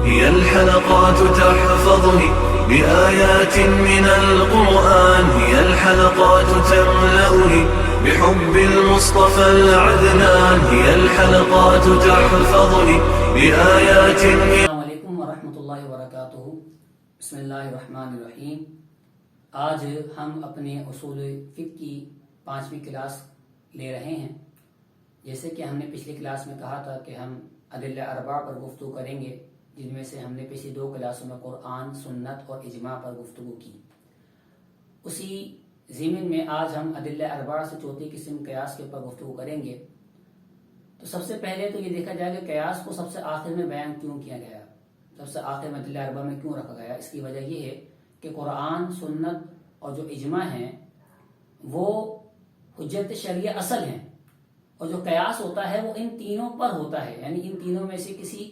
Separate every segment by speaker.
Speaker 1: هي الحلقات تحفظني بآيات من القرآن، هي الحلقات تملأني بحب المصطفى العدنان، هي الحلقات تحفظني بآيات من
Speaker 2: السلام علیکم ورحمۃ اللہ وبرکاتہ۔ بسم اللہ الرحمن الرحیم۔ آج ہم اپنے اصول فقہ کی 5ویں کلاس لے رہے ہیں۔ جیسے کہ ہم نے پچھلی کلاس میں کہا تھا کہ ہم ادلہ اربع پر گفتگو کریں گے، جن میں سے ہم نے پچھلی 2 کلاسوں میں قرآن، سنت اور اجماع پر گفتگو کی۔ اسی ضمن میں آج ہم ادلہ اربع سے چوتھی قسم قیاس کے اوپر گفتگو کریں گے۔ تو سب سے پہلے تو یہ دیکھا جائے کہ قیاس کو سب سے آخر میں بیان کیوں کیا گیا، سب سے آخر میں ادلہ اربع میں کیوں رکھا گیا۔ اس کی وجہ یہ ہے کہ قرآن، سنت اور جو اجماع ہیں وہ حجت شرعیہ اصل ہیں، اور جو قیاس ہوتا ہے وہ ان تینوں پر ہوتا ہے، یعنی ان تینوں میں سے کسی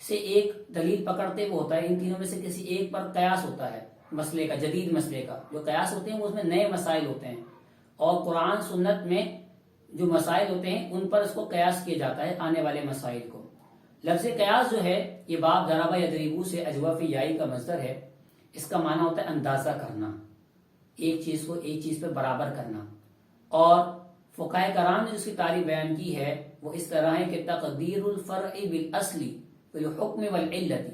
Speaker 2: سے ایک دلیل پکڑتے ہوئے ہوتا ہے، ان تینوں میں سے کسی ایک پر قیاس ہوتا ہے مسئلے کا، جدید مسئلے کا۔ جو قیاس ہوتے ہیں وہ اس میں نئے مسائل ہوتے ہیں، اور قرآن سنت میں جو مسائل ہوتے ہیں ان پر اس کو قیاس کیا جاتا ہے، آنے والے مسائل کو۔ لفظ قیاس جو ہے یہ باب ضرب یضرب سے اجوف یائی کا مصدر ہے۔ اس کا معنی ہوتا ہے اندازہ کرنا، ایک چیز کو ایک چیز پہ برابر کرنا۔ اور فقہاء کرام نے جس کی تعریف بیان کی ہے وہ اس طرح ہے کہ تقدیر الفرع بالاصل بالحکم والعلت،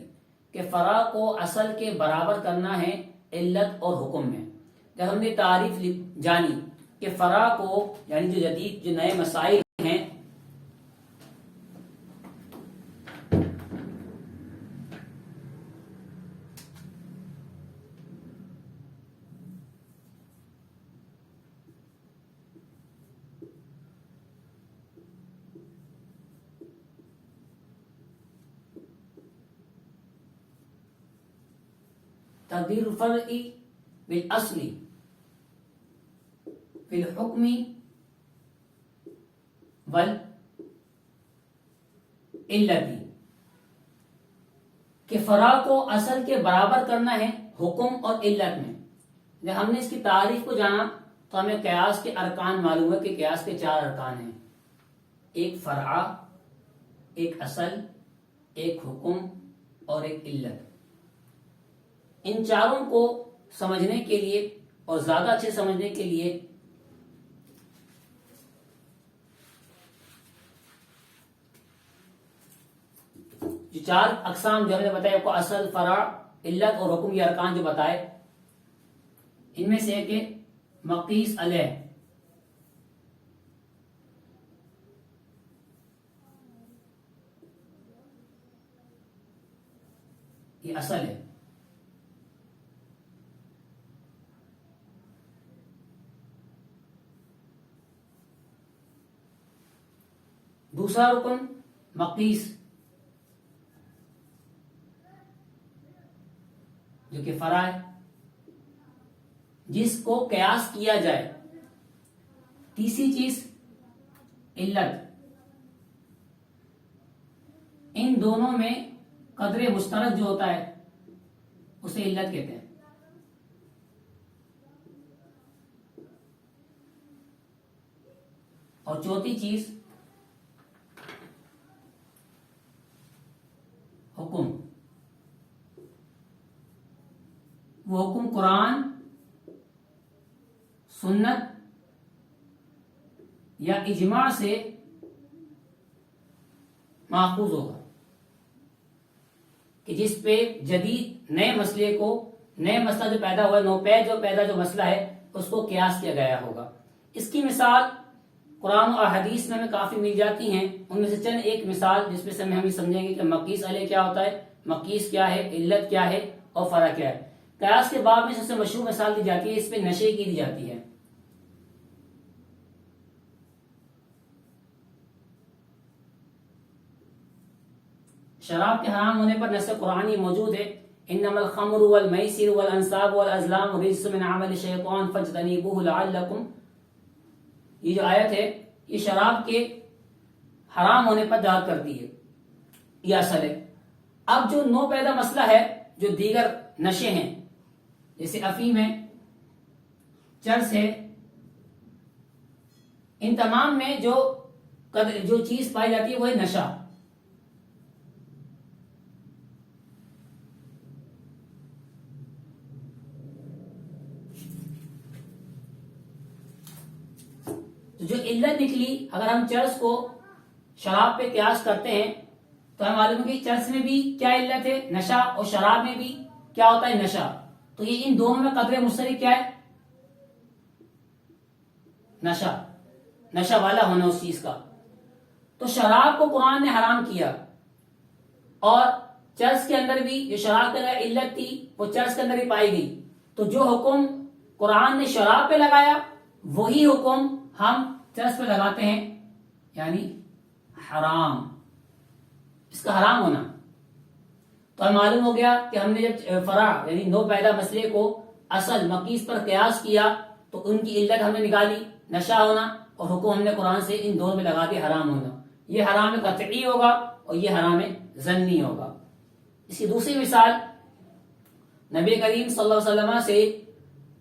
Speaker 2: کہ فرع کو اصل کے برابر کرنا ہے علت اور حکم میں۔ جب ہم نے تعریف جانی کہ فرع کو یعنی جو جدید جو نئے مسائل ہیں تقدیر الفرع بالاصل فی الحکم والعلت، کہ فرع کو اصل کے برابر کرنا ہے حکم اور علت میں۔ جب ہم نے اس کی تعریف کو جانا تو ہمیں قیاس کے ارکان معلوم ہے کہ قیاس کے 4 ارکان ہیں، ایک فرع، ایک اصل، ایک حکم اور ایک علت۔ ان چاروں کو سمجھنے کے لیے اور زیادہ اچھے سمجھنے کے لیے جو 4 اقسام جو ہم نے بتایا آپ کو، اصل، فرع، علت اور حکم، یہ ارکان جو بتائے، ان میں سے ایک ہے مقیس علیہ۔ یہ اصل ہے۔ دوسرا رکن مقیس، جو کہ فرع ہے، جس کو قیاس کیا جائے۔ تیسری چیز علت، ان دونوں میں قدر مشترک جو ہوتا ہے اسے علت کہتے ہیں۔ اور چوتھی چیز حکم، وہ حکم قرآن، سنت یا اجماع سے ماخوذ ہوگا، کہ جس پہ جدید نئے مسئلے کو، نئے مسئلہ جو پیدا ہوا ہے، نوپید جو پیدا جو مسئلہ ہے اس کو قیاس کیا گیا ہوگا۔ اس کی مثال قرآن و احادیث میں ہمیں کافی مل جاتی ہیں۔ ان میں سے چند ایک مثال جس میں سے ہم یہ سمجھیں گے کہ مقیس علیہ کیا ہوتا ہے، مقیس کیا ہے، علت کیا ہے اور فرع کیا ہے۔ قیاس کے باب میں سب سے مشہور مثال دی جاتی ہے، اس پہ نشے کی دی جاتی ہے۔ شراب کے حرام ہونے پر نص قرآنی موجود ہے، انما الخمر والمیسر والانصاب والازلام رجس من عمل الشیطان فاجتنبوه لعلکم۔ یہ جو آیت ہے یہ شراب کے حرام ہونے پر دعوت کرتی ہے، یہ اصل ہے۔ اب جو نو پیدا مسئلہ ہے، جو دیگر نشے ہیں جیسے افیم ہے، چرس ہے، ان تمام میں جو چیز پائی جاتی ہے وہ ہے نشہ۔ تو جو علت نکلی، اگر ہم چرس کو شراب پہ قیاس کرتے ہیں تو ہم معلوم ہے کہ چرس میں بھی کیا علت ہے؟ نشہ، اور شراب میں بھی کیا ہوتا ہے؟ نشہ. تو یہ ان دونوں میں قدر مشترک کیا ہے؟ نشہ، نشہ والا ہونا اس چیز کا. تو شراب کو قرآن نے حرام کیا، اور چرس کے اندر بھی جو شراب کے اندر علت تھی وہ چرس کے اندر بھی پائی گئی. تو جو حکم قرآن نے شراب پہ لگایا وہی حکم ہم چرس پہ لگاتے ہیں، یعنی حرام، اس کا حرام ہونا. تو ہمیں معلوم ہو گیا کہ ہم نے جب فرع یعنی نو پیدا مسئلے کو اصل مقیس پر قیاس کیا تو ان کی علت ہم نے نکالی نشہ ہونا، اور حکم ہم نے قرآن سے ان دونوں میں لگا دیا حرام ہونا. یہ حرام قطعی ہوگا اور یہ حرام ظنی ہوگا. اس کی دوسری مثال نبی کریم صلی اللہ علیہ وسلم سے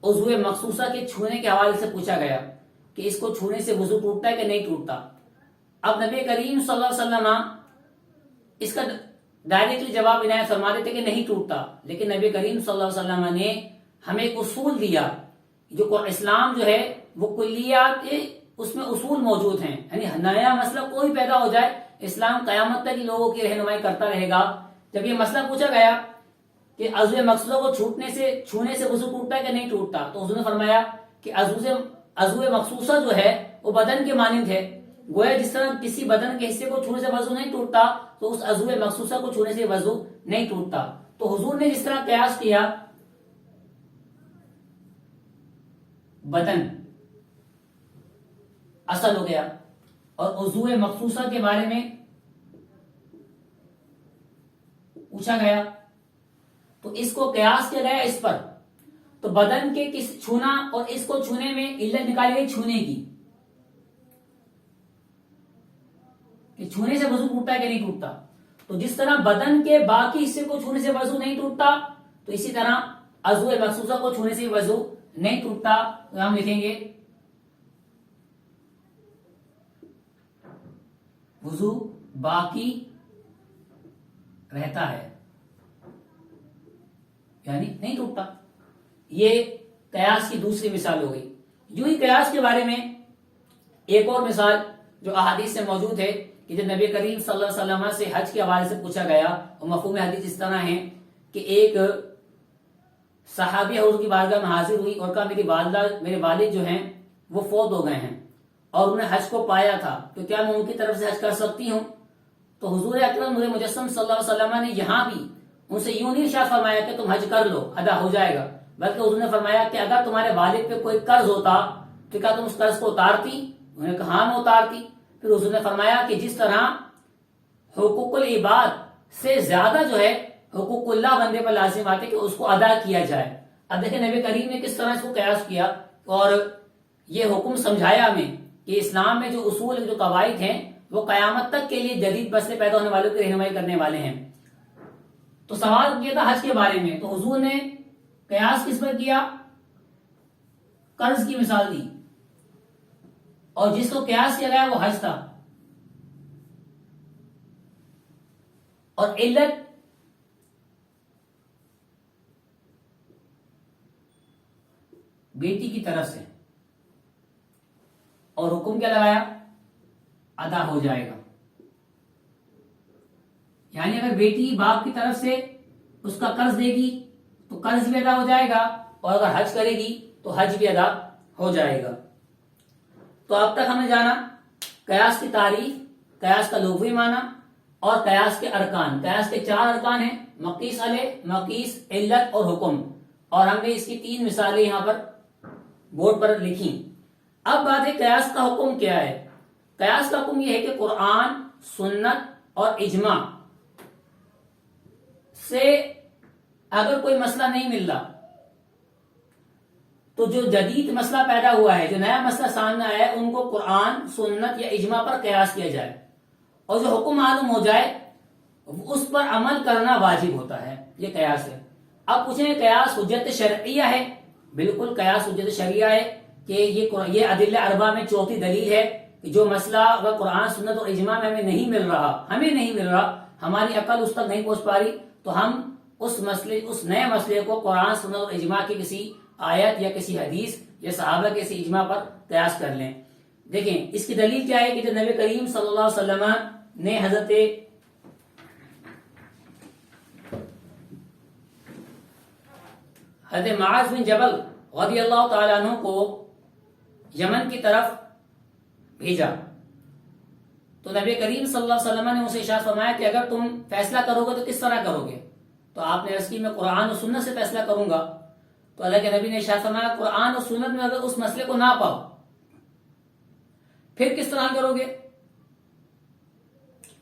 Speaker 2: عضو مخصوصہ کے چھونے کے حوالے سے پوچھا گیا کہ اس کو چھونے سے وضو ٹوٹتا ہے کہ نہیں ٹوٹتا. اب نبی کریم صلی اللہ علیہ وسلم اس کا ڈائریکٹلی جواب عنایت فرما دیتے کہ نہیں ٹوٹتا، لیکن نبی کریم صلی اللہ علیہ وسلم نے ہمیں ایک اصول دیا. جو اسلام جو ہے وہ کلیات، اس میں اصول موجود ہیں، یعنی نیا مسئلہ کوئی پیدا ہو جائے اسلام قیامت تک لوگوں کی رہنمائی کرتا رہے گا. جب یہ مسئلہ پوچھا گیا کہ عضو مقصودہ کو چھونے سے وضو ٹوٹتا ہے کہ نہیں ٹوٹتا، تو حضور نے فرمایا کہ عضو مخصوصہ جو ہے وہ بدن کے مانند ہے. گویا جس طرح کسی بدن کے حصے کو چھونے سے وضو نہیں ٹوٹتا تو اس عضو مخصوصہ کو چھونے سے وضو نہیں ٹوٹتا. تو حضور نے جس طرح قیاس کیا بدن اصل ہو گیا، اور عضو مخصوصہ کے بارے میں پوچھا گیا تو اس کو قیاس کیا گیا اس پر. تو بدن کے کس چھونا اور اس کو چھونے میں علت نکالی گئی چھونے کی، کہ چھونے سے وضو ٹوٹتا ہے کہ نہیں ٹوٹتا. تو جس طرح بدن کے باقی حصے کو چھونے سے وضو نہیں ٹوٹتا تو اسی طرح عضو مخصوصہ کو چھونے سے وضو نہیں ٹوٹتا. تو ہم لکھیں گے وضو باقی رہتا ہے، یعنی نہیں ٹوٹتا. یہ قیاس کی دوسری مثال ہو گئی. یوں ہی قیاس کے بارے میں ایک اور مثال جو احادیث سے موجود ہے کہ جب نبی کریم صلی اللہ علیہ وسلم سے حج کے حوالے سے پوچھا گیا، اور مفہوم حدیث اس طرح ہے کہ ایک صحابی حضور کی بارگاہ میں حاضر ہوئی اور کہا میرے والد جو ہیں وہ فوت ہو گئے ہیں اور انہوں نے حج کو پایا تھا، تو کیا میں ان کی طرف سے حج کر سکتی ہوں؟ تو حضور اکرم نور مجسم صلی اللہ علیہ وسلم نے یہاں بھی ان سے یوں نہیں ارشاد فرمایا کہ تم حج کر لو ادا ہو جائے گا، بلکہ حضور نے فرمایا کہ اگر تمہارے والد پہ کوئی قرض ہوتا تو کیا تم اس قرض کو اتارتی؟ انہوں نے کہا ہاں میں اتارتی. پھر حضور نے فرمایا کہ جس طرح حقوق العباد سے زیادہ جو ہے حقوق اللہ بندے پر لازم آتے کہ اس کو ادا کیا جائے. اب دیکھیں نبی کریم نے کس طرح اس کو قیاس کیا اور یہ حکم سمجھایا ہمیں کہ اسلام میں جو اصول جو قواعد ہیں وہ قیامت تک کے لیے جدید مسئلے پیدا ہونے والوں کی رہنمائی کرنے والے ہیں. تو سوال کیا تھا حج کے بارے میں، تو حضور نے قیاس کس پر کیا؟ قرض کی مثال دی، اور جس کو قیاس کیا گیا وہ حج تھا. اور علت بیٹی کی طرف سے، اور حکم کیا لگایا؟ ادا ہو جائے گا. یعنی اگر بیٹی باپ کی طرف سے اس کا قرض دے گی تو قرض بھی ادا ہو جائے گا، اور اگر حج کرے گی تو حج بھی ادا ہو جائے گا. تو اب تک ہم نے جانا قیاس کی تعریف، قیاس کا لغوی معنی اور قیاس کے ارکان. قیاس کے 4 ارکان ہیں: مقیس علیہ، مقیس، علت اور حکم. اور ہم نے اس کی 3 مثالیں یہاں پر بورڈ پر لکھی. اب بات ہے قیاس کا حکم کیا ہے. قیاس کا حکم یہ ہے کہ قرآن، سنت اور اجماع سے اگر کوئی مسئلہ نہیں مل رہا تو جو جدید مسئلہ پیدا ہوا ہے، جو نیا مسئلہ سامنے آیا ہے، ان کو قرآن، سنت یا اجماع پر قیاس کیا جائے، اور جو حکم معلوم ہو جائے اس پر عمل کرنا واجب ہوتا ہے. یہ قیاس ہے. اب پوچھیں قیاس حجت شرعیہ ہے؟ بالکل قیاس حجت شرعیہ ہے کہ یہ ادلہ اربعہ میں چوتھی دلیل ہے کہ جو مسئلہ اگر قرآن، سنت اور اجماع میں ہمیں نہیں مل رہا، ہماری عقل اس تک نہیں پہنچ پا رہی، تو ہم اس نئے مسئلے کو قرآن، سنت اور اجماع کی کسی آیت یا کسی حدیث یا صحابہ کے کسی اجماع پر قیاس کر لیں. دیکھیں اس کی دلیل کیا ہے کہ جب نبی کریم صلی اللہ علیہ وسلم نے حضرت معاذ بن جبل رضی اللہ تعالیٰ عنہ کو یمن کی طرف بھیجا تو نبی کریم صلی اللہ علیہ وسلم نے اسے ارشاد فرمایا کہ اگر تم فیصلہ کرو گے تو کس طرح کرو گے؟ تو آپ نے عرض کی میں قرآن و سنت سے فیصلہ کروں گا. تو اللہ کے نبی نے ارشاد فرمایا قرآن و سنت میں اگر اس مسئلے کو نہ پاؤ پھر کس طرح کرو گے؟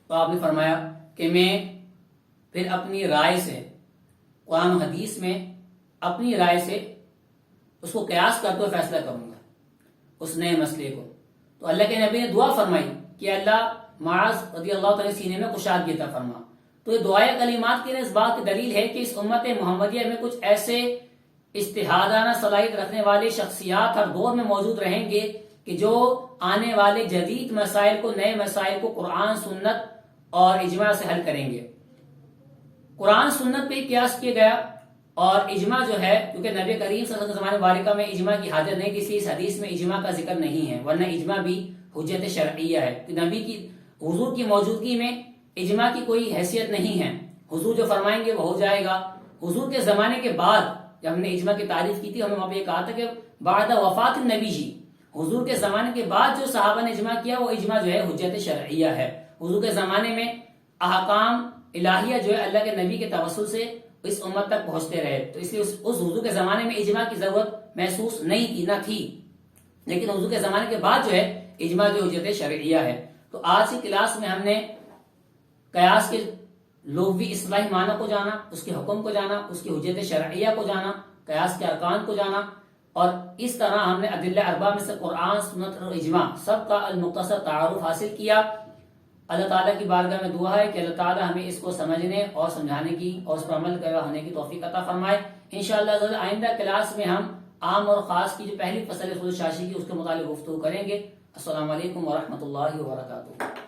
Speaker 2: تو آپ نے فرمایا کہ میں پھر اپنی رائے سے قرآن و حدیث میں اپنی رائے سے اس کو قیاس کرتے ہوئے فیصلہ کروں گا اس نئے مسئلے کو. تو اللہ کے نبی نے دعا فرمائی کہ اللہ معاذ رضی اللہ تعالی سینے میں کشادگی عطا فرما. تو یہ دعائے کلمات کی اس بات کی دلیل ہے کہ اس امت محمدیہ میں کچھ ایسے اجتہادانہ صلاحیت رکھنے والے شخصیات ہر دور میں موجود رہیں گے کہ جو آنے والے جدید مسائل کو نئے مسائل کو قرآن سنت اور اجماع سے حل کریں گے. قرآن سنت پہ قیاس کیا گیا اور اجماع جو ہے کیونکہ نبی کریم صلی اللہ علیہ وسلم زمانے مبارکہ میں اجماع کی حاجت نہیں کسی اس حدیث میں اجماع کا ذکر نہیں ہے ورنہ اجماع بھی حجت شرعیہ ہے. نبی کی حضور کی موجودگی میں اجماع کی کوئی حیثیت نہیں ہے. حضور جو فرمائیں گے وہ ہو جائے گا. حضور کے زمانے کے بعد جب ہم نے اجماع کی تعریف کی تھی ہمیں وہاں پہ یہ کہا تھا کہ بعد وفات النبی جی حضور کے زمانے کے بعد جو صحابہ نے اجماع کیا وہ اجماع جو ہے حجت شرعیہ ہے. حضور کے زمانے میں احکام الہیہ جو ہے اللہ کے نبی کے توسل سے اس امت تک پہنچتے رہے تو اس لیے اس حضور کے زمانے میں اجماع کی ضرورت محسوس نہیں کی نہ تھی. لیکن حضور کے زمانے کے بعد جو ہے اجماع جو حجت شرعیہ ہے. تو آج کی کلاس میں ہم نے قیاس کے لغوی اصطلاحی معنی کو جانا, اس کے حکم کو جانا, اس کی حجت شرعیہ کو جانا, قیاس کے ارکان کو جانا اور اس طرح ہم نے ادلہ اربعہ میں سے قرآن سنت اور اجماع سب کا المختصر تعارف حاصل کیا. اللہ تعالیٰ کی بارگاہ میں دعا ہے کہ اللہ تعالیٰ ہمیں اس کو سمجھنے اور سمجھانے کی اور اس پر عمل کرنے ہونے کی توفیق عطا فرمائے. انشاءاللہ آئندہ کلاس میں ہم عام اور خاص کی جو پہلی فصل ہے خود شاشی کی اس کے متعلق گفتگو کریں گے. السلام علیکم ورحمۃ اللہ وبرکاتہ.